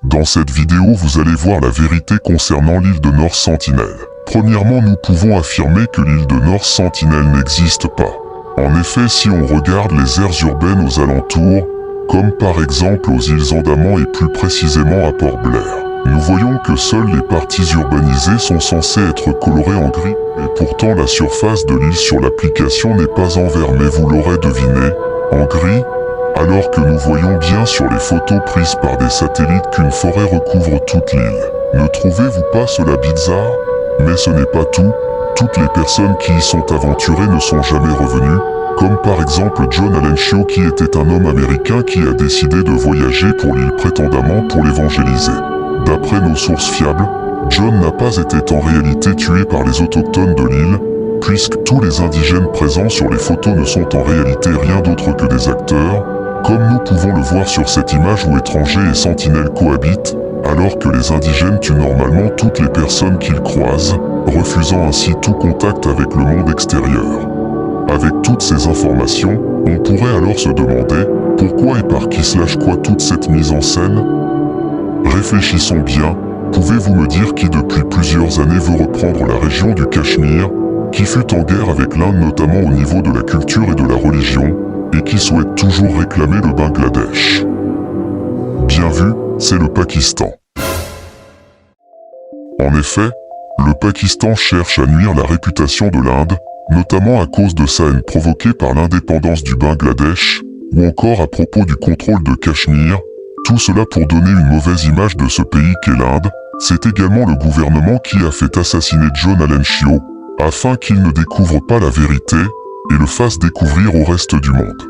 Dans cette vidéo, vous allez voir la vérité concernant l'île de North Sentinel. Premièrement, nous pouvons affirmer que l'île de North Sentinel n'existe pas. En effet, si on regarde les aires urbaines aux alentours, comme par exemple aux îles Andaman et plus précisément à Port-Blair, nous voyons que seules les parties urbanisées sont censées être colorées en gris, et pourtant la surface de l'île sur l'application n'est pas en vert, mais vous l'aurez deviné, en gris, alors que nous voyons bien sur les photos prises par des satellites qu'une forêt recouvre toute l'île. Ne trouvez-vous pas cela bizarre? Mais ce n'est pas tout, toutes les personnes qui y sont aventurées ne sont jamais revenues, comme par exemple John Allen Chio qui était un homme américain qui a décidé de voyager pour l'île prétendamment pour l'évangéliser. D'après nos sources fiables, John n'a pas été en réalité tué par les autochtones de l'île, puisque tous les indigènes présents sur les photos ne sont en réalité rien d'autre que des acteurs, comme nous pouvons le voir sur cette image où étrangers et sentinelles cohabitent, alors que les indigènes tuent normalement toutes les personnes qu'ils croisent, refusant ainsi tout contact avec le monde extérieur. Avec toutes ces informations, on pourrait alors se demander pourquoi et par qui / quoi toute cette mise en scène? Réfléchissons bien, pouvez-vous me dire qui depuis plusieurs années veut reprendre la région du Cachemire, qui fut en guerre avec l'Inde notamment au niveau de la culture et de la religion, et qui souhaite toujours réclamer le Bangladesh? Bien vu, c'est le Pakistan. En effet, le Pakistan cherche à nuire la réputation de l'Inde, notamment à cause de sa haine provoquée par l'indépendance du Bangladesh, ou encore à propos du contrôle de Cachemire, tout cela pour donner une mauvaise image de ce pays qu'est l'Inde. C'est également le gouvernement qui a fait assassiner John Allen Chio, afin qu'il ne découvre pas la vérité, et le fasse découvrir au reste du monde.